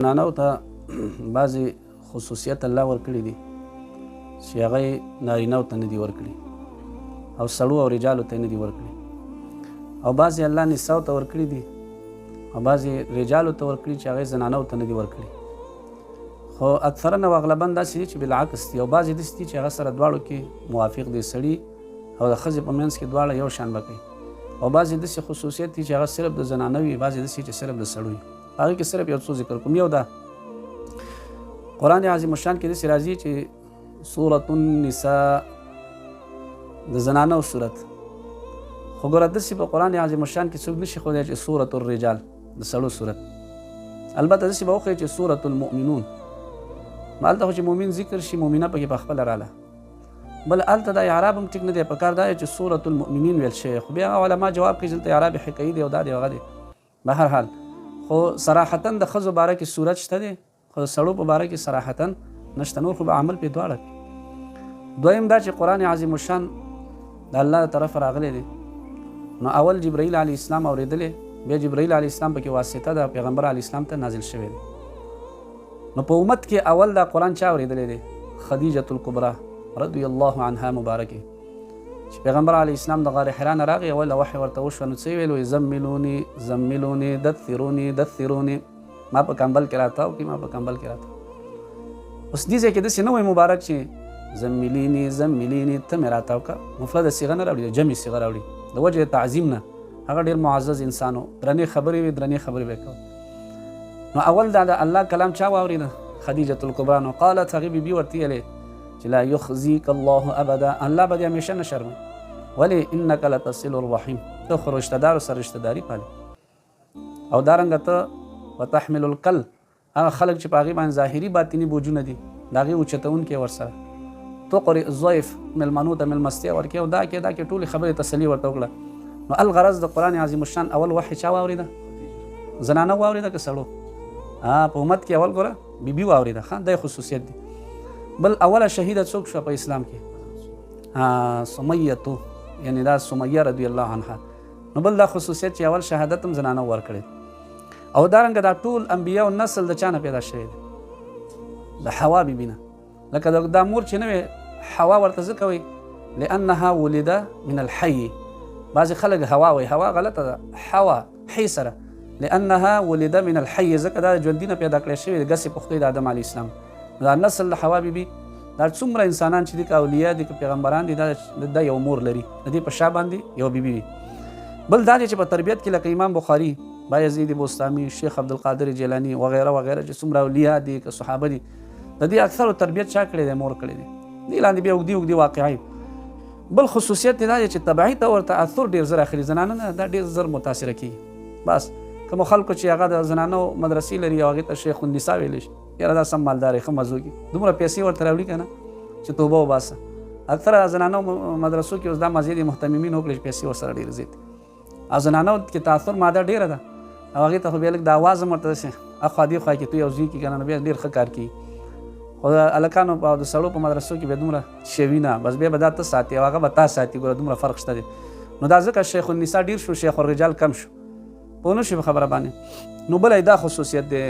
زنانو ته بعضې خصوصیت الله ورکړي دي چې هغه یې نارینهو ته نه دي ورکړي او سړو او رجالو ته نه دي ورکړي او بعضې الله نساو ته ورکړي دي او بعضې رجالو ته ورکړي چې هغه یې زنانو ته نه دي ورکړي. خو اکثرا او اغلبا داسې دي چې بالعکس دي او بعضې داسې دي چې هغه سره دواړو کې موافق دي، سړي او د ښځې په منځ کې دواړه یو شان به کوي، او بعضې داسې خصوصیت دي چې هغه صرف د زنانه وي، بعضې داسې چې صرف د سړو وي. هغې کې صرف یو څو ذکر کوم. یو دا قرآن عظیم الشان کې داسې راځي چې سورة النساء د زنانو صورت، خو ګوره داسې په قرآن عظیم الشان کې څوک نشي ښودی چې سورة الرجال د سړو صورت، البته داسې به وښیي چې سورة المؤمنون، هلته خو چې مؤمن ذکر شي مؤمنه پکې پخپله راله، بل هلته دا اعراب هم ټیک نه دی، پکار دا چې سورة المؤمنین ویل شوی، خو بیا هغه علما جواب کوي چې دلته اعراب حکایي دی او دا دی هغه دی. به هر حال خو صراحتا د ښځو باره کې صورت شته دی، خو د سړو په باره کې صراحتا نشته، نور خو به عمل پې دواړه کوي. دویم دا چې قرآن عظیم الشان د الله د طرفه راغلی دی، نو اول جبرائیل علیه السلام اورېدلی، بیا جبرائیل علیه السلام پکې واسطه د پیغمبر علیه السلام ته نازل شوی دی. نو په امت کې اول دا قرآن چا اورېدلی دی؟ خدیجة الکبرا رضی الله عنها مبارکه، چې پیغمبر علیه السلام د غار حرا نه راغی، اول وحی ورته وشوه، نو څه یې ویل؟ زملوني زملوني دثروني دثروني، ما په کمبل کې راتاو کې، ما په کمبل کې راتاو. اوس دې ځای کې داسې نه وایي مبارک چې زملیني زملیني ته مې راتاو که، مفرده صیغه نه راوړي، جمع صیغه راوړي، د وجې د تعظیم نه. هغه ډېر معزز انسان و، درنې خبرې وي، درنې خبرې به یې کول. نو اول دا د الله کلام چا واورېده؟ خدیجة الکبرا. نو قالت هغې بیبي ورته ویلې چې لا یخزیک الله ابدا، الله به دې همیشه نه شرموي، ولې انک لتصل الرحیم، ته خو رشتهدارو سره رشتهداري پالې، او دارنګه ته وتحمل الکل، هغه خلک چې په هغې باندې ظاهري باطني بوجونه دي د هغې اوچتونکې ورسره، تقرئ الضیف، مېلمنو ته مېلمستیا ورکوې او دا کې ټولې خبرې تسلي ورته وکړه. نو الغرض د قرآن عظیم الشان اول وحی چا واورېده؟ زنانه واورېده که سړو؟ په امت کې اول ګوره بیبي واورېده، ښه دا خصوصیت دی. بل اوله شهیده څوک شوه په اسلام کې؟ سمیتو، یعنی دا سمیه رضی الله عنها. نو بل دا خصوصیت چې اول شهادت هم زنانه ورکړی. او دارنګه دا ټول انبیا او نسل د چا نه پیدا شوی دی؟ د حوا بیبي نه. لکه دا مور چې نه وی حوا ورته ځکه وایي لانها ولده من الحی، بعضې خلک هوا وایي، هوا غلطه ده، حوا حی سره، لانها ولده من الحی، ځکه دا د ژوندي نه پیدا کړی شوی دی، ګسې پختوی د آدم علیه السلام. دا نسل د حوا بیبي، دا څومره انسانان چې دي، که اولیا دي که پیغمبران دي، دا یو مور لري، د دې په شا باندې یو بیبي وي. بل دا دی چې په تربیت کې لکه امام بخاري، بایزید بوستامي، شیخ عبدالقادر جیلاني وغیره وغیره چې څومره اولیا دي که صحابه دي، د دې اکثرو تربیت چا کړی دی؟ مور کړی دی. دې لاندې بیا اوږدې اوږدې واقعې. بل خصوصیت یې دا دی چې طبعي طور تاثر ډېر زر اخلي، زنانه نه، دا ډېر زر متاثره کېږي. بس کومو خلکو چې هغه د زنانو مدرسې لري او هغې ته شیخ النساء ویلی شي، یاره دا سم مالدار یې، ښه مزو کي، دومره پیسې ورته راوړي که نه چې توبه وباسه. اکثره زنانو مدرسو کې اوس دا مزید محتممین وکړي چې پیسې ورسره ډېرې زیاتې، او زنانو کې تاثر ماده ډېره ده، او هغې ته خو بیا لږ د اواز هم ورته داسې اخوا دې خوا کې تو یو ځای کې که نه، نو بیا ډېر ښه کار کوي. خو د هلکانو او د سړو په مدرسو کې بیا دومره شوي نه، بس بیا به دا ته ساتي او هغه به تا ساتي، ګوره دومره فرق شته دی. نو دا ځکه شیخ النساء ډېر شو، شیخ الرجال کم شو، پوه نه شوې په خبره باندې. نو بله دا خصوصیت دی.